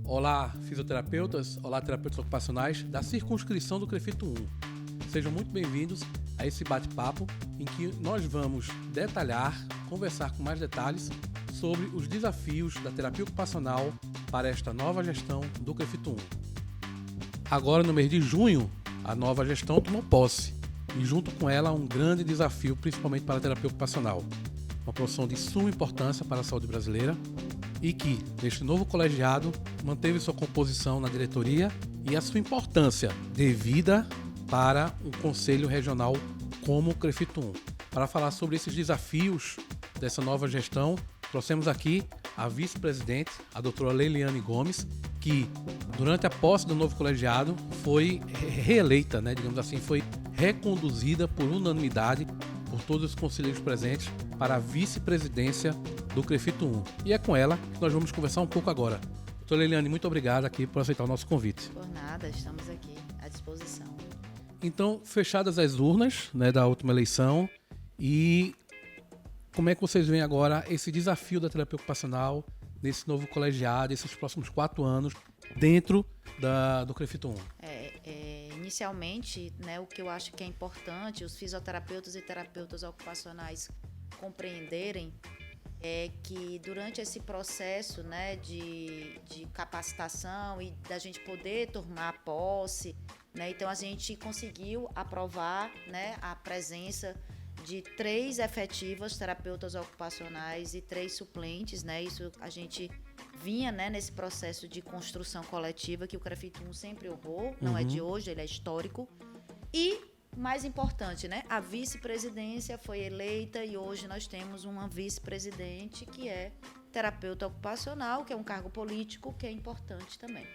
Olá, fisioterapeutas, olá, terapeutas ocupacionais da circunscrição do CREFITO 1. Sejam muito bem-vindos a esse bate-papo em que nós vamos detalhar, conversar com mais detalhes sobre os desafios da terapia ocupacional para esta nova gestão do CREFITO 1. Agora, no mês de junho, a nova gestão tomou posse e junto com ela um grande desafio, principalmente para a terapia ocupacional. Uma profissão de suma importância para a saúde brasileira e que, neste novo colegiado, manteve sua composição na diretoria e a sua importância devida para um conselho regional como o CREFITO 1. Para falar sobre esses desafios dessa nova gestão, trouxemos aqui a vice-presidente, a doutora Leiliane Gomes, que, durante a posse do novo colegiado, foi reeleita, digamos assim, foi reconduzida por unanimidade por todos os conselheiros presentes para a vice-presidência do CREFITO 1. E é com ela que nós vamos conversar um pouco agora. Doutora Leiliane, muito obrigado aqui por aceitar o nosso convite. Por nada, estamos aqui à disposição. Então, fechadas as urnas da última eleição, e como é que vocês veem agora esse desafio da terapia ocupacional nesse novo colegiado, esses próximos 4 anos, dentro do CREFITO 1? Inicialmente, o que eu acho que é importante os fisioterapeutas e terapeutas ocupacionais compreenderem é que durante esse processo de capacitação e da gente poder tomar posse, então a gente conseguiu aprovar a presença de 3 efetivas terapeutas ocupacionais e 3 suplentes, Isso a gente vinha nesse processo de construção coletiva que o CREFITO 1 sempre honrou, não é de hoje, ele é histórico. E, mais importante, a vice-presidência foi eleita e hoje nós temos uma vice-presidente que é terapeuta ocupacional, que é um cargo político que é importante também.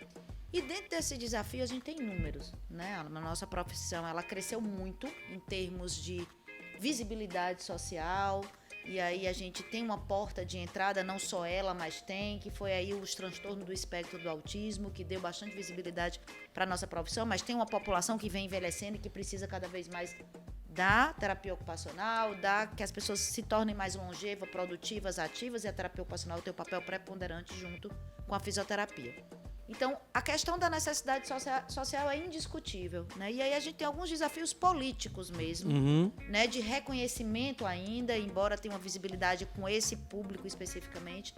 E dentro desse desafio a gente tem números, A nossa profissão ela cresceu muito em termos de visibilidade social, e aí a gente tem uma porta de entrada, não só ela, mas que foi aí os transtornos do espectro do autismo, que deu bastante visibilidade para a nossa profissão, mas tem uma população que vem envelhecendo e que precisa cada vez mais da terapia ocupacional, que as pessoas se tornem mais longevas, produtivas, ativas, e a terapia ocupacional tem um papel preponderante junto com a fisioterapia. Então, a questão da necessidade social é indiscutível, E aí a gente tem alguns desafios políticos mesmo, de reconhecimento ainda, embora tenha uma visibilidade com esse público especificamente.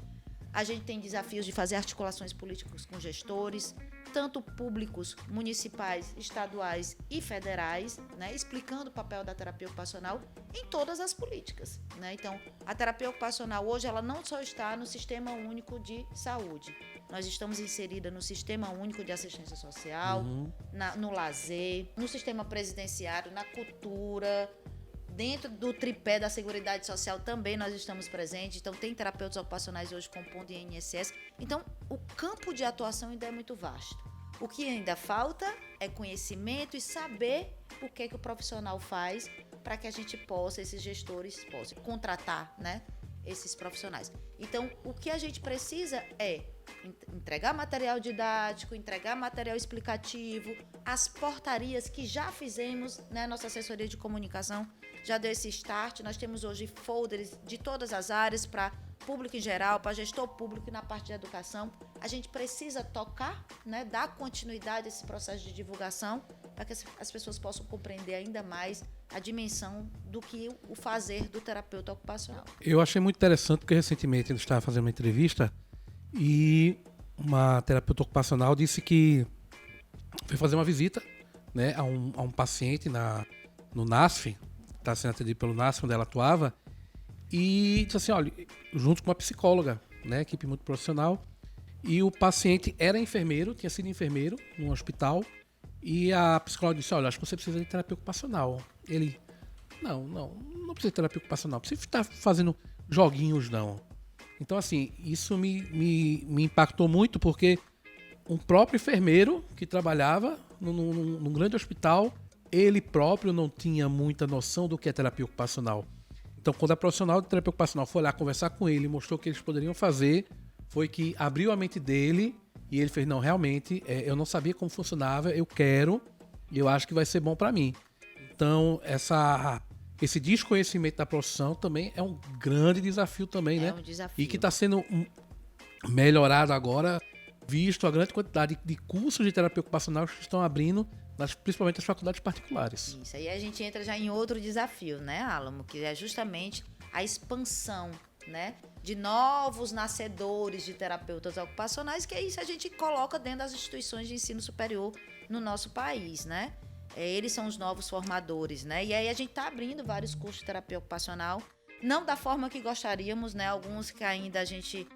A gente tem desafios de fazer articulações políticas com gestores, tanto públicos, municipais, estaduais e federais, explicando o papel da terapia ocupacional em todas as políticas, Então, a terapia ocupacional hoje ela não só está no Sistema Único de Saúde, nós estamos inseridas no Sistema Único de Assistência Social, no lazer, no sistema presidenciário, na cultura, dentro do tripé da Seguridade Social também nós estamos presentes. Então, tem terapeutas ocupacionais hoje compondo em INSS. Então, o campo de atuação ainda é muito vasto. O que ainda falta é conhecimento e saber o que o profissional faz para que a gente possa, esses gestores possam contratar, esses profissionais. Então, o que a gente precisa é entregar material didático, entregar material explicativo, as portarias que já fizemos, Nossa assessoria de comunicação já deu esse start. Nós temos hoje folders de todas as áreas para público em geral, para gestor público e na parte de educação. A gente precisa tocar, dar continuidade a esse processo de divulgação para que as pessoas possam compreender ainda mais a dimensão do que o fazer do terapeuta ocupacional. Eu achei muito interessante porque recentemente eu estava fazendo uma entrevista e uma terapeuta ocupacional disse que foi fazer uma visita a um paciente no NASF, está sendo atendido pelo NASF, onde ela atuava, e disse assim, olha, junto com uma psicóloga, equipe muito profissional, e o paciente era enfermeiro, tinha sido enfermeiro num hospital, e a psicóloga disse, olha, acho que você precisa de terapia ocupacional. Ele, não precisa de terapia ocupacional, não precisa estar fazendo joguinhos, não. Então, assim, isso me impactou muito, porque um próprio enfermeiro que trabalhava num grande hospital, ele próprio não tinha muita noção do que é terapia ocupacional. Então, quando a profissional de terapia ocupacional foi lá conversar com ele, mostrou o que eles poderiam fazer, foi que abriu a mente dele e ele fez, não, realmente, eu não sabia como funcionava, eu quero e eu acho que vai ser bom para mim. Então, esse desconhecimento da profissão também é um grande desafio também, É um desafio. E que está sendo melhorado agora visto a grande quantidade de cursos de terapia ocupacional que estão abrindo, principalmente nas faculdades particulares. Isso, aí a gente entra já em outro desafio, né, Álamo? Que é justamente a expansão, né, de novos nascedores de terapeutas ocupacionais, que é isso a gente coloca dentro das instituições de ensino superior no nosso país, né? Eles são os novos formadores, né? E aí a gente está abrindo vários cursos de terapia ocupacional, não da forma que gostaríamos, né? Alguns que ainda a gente,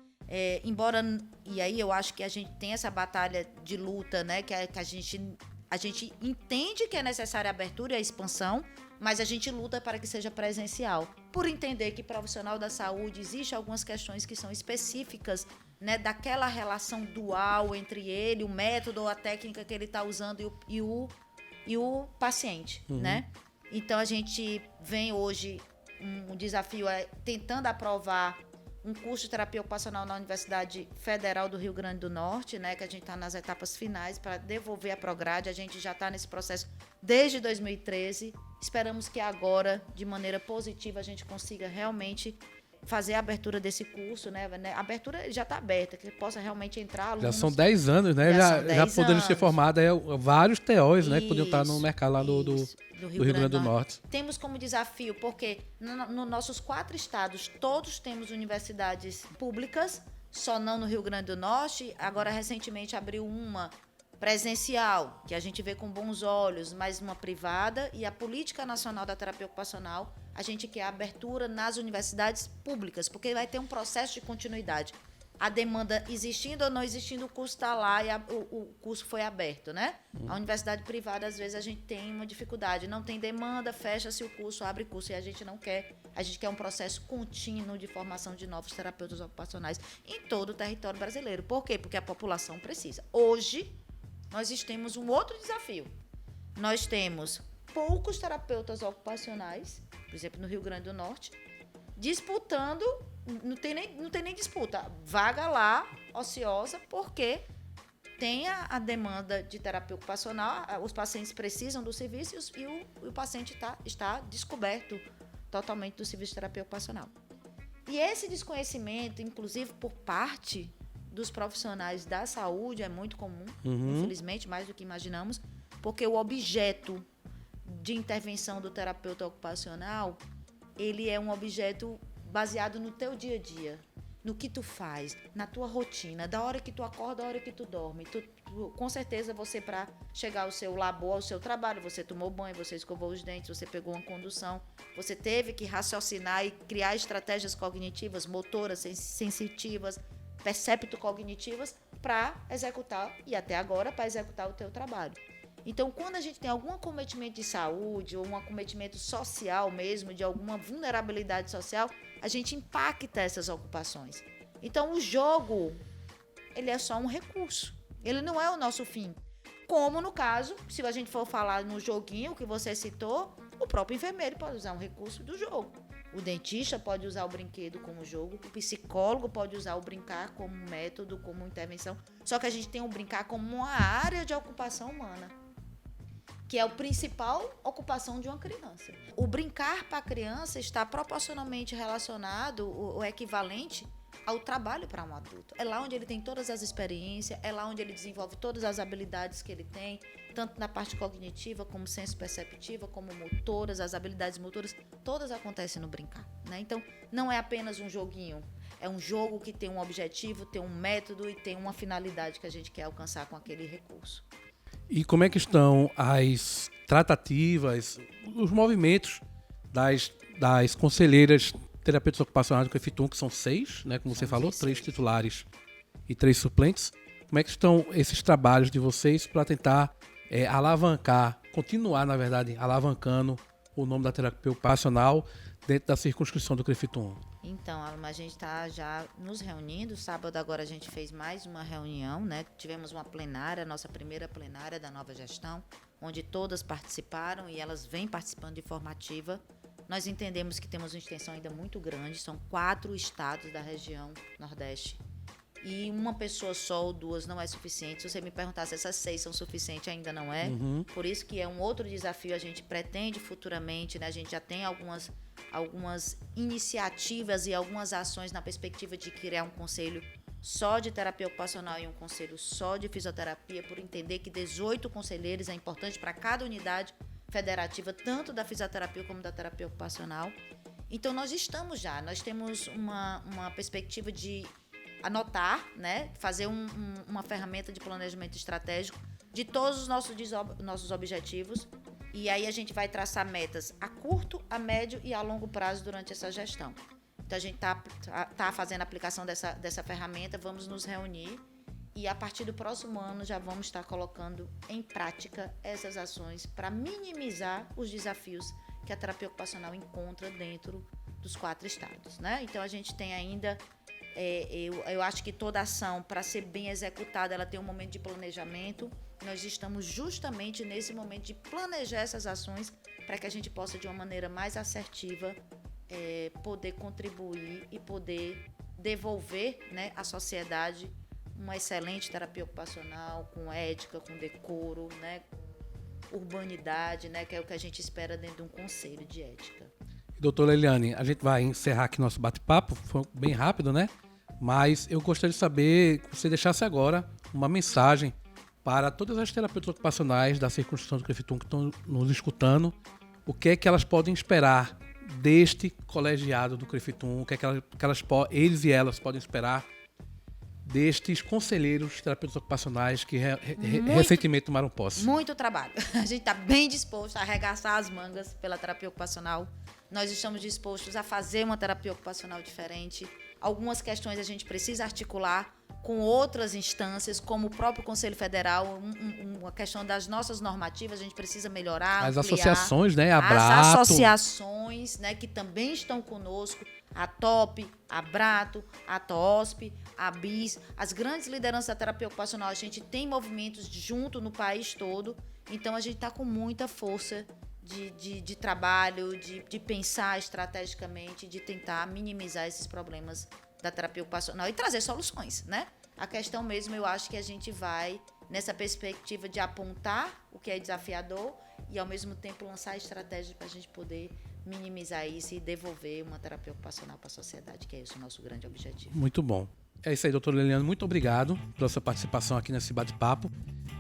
embora... E aí eu acho que a gente tem essa batalha de luta, né? Que a gente entende que é necessária a abertura e a expansão, mas a gente luta para que seja presencial, por entender que profissional da saúde existe algumas questões que são específicas, né, daquela relação dual entre ele, o método ou a técnica que ele está usando e o paciente, né? Então a gente vem hoje, um desafio tentando aprovar um curso de terapia ocupacional na Universidade Federal do Rio Grande do Norte, né, que a gente está nas etapas finais para devolver a Prograde. A gente já está nesse processo desde 2013. Esperamos que agora, de maneira positiva, a gente consiga realmente fazer a abertura desse curso, né? A abertura já está aberta, que possa realmente entrar alunos. Já são 10 anos, né? Já podendo ser formados vários TOs, né? Que podiam estar no mercado lá do Rio Grande do Norte. Temos como desafio, porque nos nossos 4 estados, todos temos universidades públicas, só não no Rio Grande do Norte. Agora, recentemente, abriu uma presencial, que a gente vê com bons olhos, mas uma privada, e a Política Nacional da Terapia Ocupacional, a gente quer a abertura nas universidades públicas, porque vai ter um processo de continuidade. A demanda existindo ou não existindo, o curso está lá e o curso foi aberto, né? A universidade privada, às vezes, a gente tem uma dificuldade. Não tem demanda, fecha-se o curso, abre curso, e a gente não quer. A gente quer um processo contínuo de formação de novos terapeutas ocupacionais em todo o território brasileiro. Por quê? Porque a população precisa. Hoje, nós temos um outro desafio. Nós temos poucos terapeutas ocupacionais, por exemplo, no Rio Grande do Norte, disputando, não tem nem disputa, vaga lá, ociosa, porque tem a demanda de terapia ocupacional, os pacientes precisam do serviço e o paciente está descoberto totalmente do serviço de terapia ocupacional. E esse desconhecimento, inclusive por parte dos profissionais da saúde, é muito comum, infelizmente, mais do que imaginamos, porque o objeto de intervenção do terapeuta ocupacional, ele é um objeto baseado no teu dia a dia, no que tu faz, na tua rotina, da hora que tu acorda, da hora que tu dorme. Com certeza você, para chegar ao seu labor, ao seu trabalho, você tomou banho, você escovou os dentes, você pegou uma condução, você teve que raciocinar e criar estratégias cognitivas, motoras, sensitivas, percepto-cognitivas para executar, e até agora para executar o teu trabalho. Então, quando a gente tem algum acometimento de saúde ou um acometimento social mesmo, de alguma vulnerabilidade social, a gente impacta essas ocupações. Então, o jogo, ele é só um recurso. Ele não é o nosso fim. Como, no caso, se a gente for falar no joguinho que você citou, o próprio enfermeiro pode usar um recurso do jogo. O dentista pode usar o brinquedo como jogo, o psicólogo pode usar o brincar como método, como intervenção. Só que a gente tem o brincar como uma área de ocupação humana, que é a principal ocupação de uma criança. O brincar para a criança está proporcionalmente relacionado, o equivalente, ao trabalho para um adulto. É lá onde ele tem todas as experiências, é lá onde ele desenvolve todas as habilidades que ele tem, tanto na parte cognitiva, como senso-perceptiva, como motoras, as habilidades motoras, todas acontecem no brincar, né? Então, não é apenas um joguinho, é um jogo que tem um objetivo, tem um método e tem uma finalidade que a gente quer alcançar com aquele recurso. E como é que estão as tratativas, os movimentos das conselheiras terapeutas ocupacionais do CREFIT 1, que são 6, né, como você falou, 3 titulares e 3 suplentes. Como é que estão esses trabalhos de vocês para tentar alavancar, continuar, na verdade, alavancando o nome da terapia ocupacional dentro da circunscrição do CREFIT 1? Então, a gente está já nos reunindo. Sábado agora a gente fez mais uma reunião, né? Tivemos uma plenária, nossa primeira plenária da nova gestão, onde todas participaram e elas vêm participando de forma ativa. Nós entendemos que temos uma extensão ainda muito grande, são 4 estados da região Nordeste. E uma pessoa só ou 2 não é suficiente. Se você me perguntar se essas 6 são suficientes, ainda não é. Por isso que é um outro desafio, a gente pretende futuramente, né? A gente já tem algumas iniciativas e algumas ações na perspectiva de criar um conselho só de terapia ocupacional e um conselho só de fisioterapia, por entender que 18 conselheiros é importante para cada unidade federativa, tanto da fisioterapia como da terapia ocupacional. Então, nós temos uma perspectiva de anotar, né, fazer uma ferramenta de planejamento estratégico de todos os nossos objetivos, e aí a gente vai traçar metas a curto, a médio e a longo prazo durante essa gestão. Então, a gente tá fazendo a aplicação dessa ferramenta, vamos nos reunir e, a partir do próximo ano, já vamos estar colocando em prática essas ações para minimizar os desafios que a terapia ocupacional encontra dentro dos 4 estados, né? Então, a gente tem ainda... Eu acho que toda ação, para ser bem executada, ela tem um momento de planejamento. Nós estamos justamente nesse momento de planejar essas ações para que a gente possa, de uma maneira mais assertiva, poder contribuir e poder devolver, né, à sociedade uma excelente terapia ocupacional, com ética, com decoro, né, com urbanidade, né, que é o que a gente espera dentro de um conselho de ética. Doutora Eliane, a gente vai encerrar aqui nosso bate-papo, foi bem rápido, né? Mas eu gostaria de saber que você deixasse agora uma mensagem para todas as terapeutas ocupacionais da circunscrição do CREFIT 1 que estão nos escutando, o que é que elas podem esperar deste colegiado do CREFIT 1, o que é que eles e elas podem esperar destes conselheiros terapeutas ocupacionais que recentemente tomaram posse. Muito trabalho. A gente está bem disposto a arregaçar as mangas pela terapia ocupacional. Nós estamos dispostos a fazer uma terapia ocupacional diferente. Algumas questões a gente precisa articular com outras instâncias, como o próprio Conselho Federal, uma questão das nossas normativas, a gente precisa melhorar, as ampliar. Associações, né? A As Brato. associações, né, que também estão conosco, a TOP, a Brato, a TOSP, a BIS, as grandes lideranças da terapia ocupacional. A gente tem movimentos junto no país todo, então a gente está com muita força de trabalho, de pensar estrategicamente, de tentar minimizar esses problemas da terapia ocupacional e trazer soluções, né? A questão mesmo, eu acho que a gente vai nessa perspectiva de apontar o que é desafiador e, ao mesmo tempo, lançar estratégias para a gente poder minimizar isso e devolver uma terapia ocupacional para a sociedade, que é esse o nosso grande objetivo. Muito bom. É isso aí, doutora Eliane. Muito obrigado pela sua participação aqui nesse bate-papo.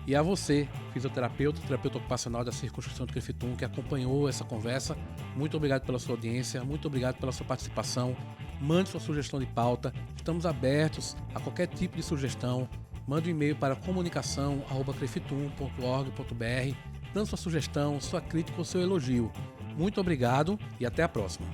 E a você, fisioterapeuta, terapeuta ocupacional da circunscrição do CREFIT 1, que acompanhou essa conversa. Muito obrigado pela sua audiência, muito obrigado pela sua participação. Mande sua sugestão de pauta. Estamos abertos a qualquer tipo de sugestão. Mande um e-mail para comunicação@crefit1.org.br, dando sua sugestão, sua crítica ou seu elogio. Muito obrigado e até a próxima.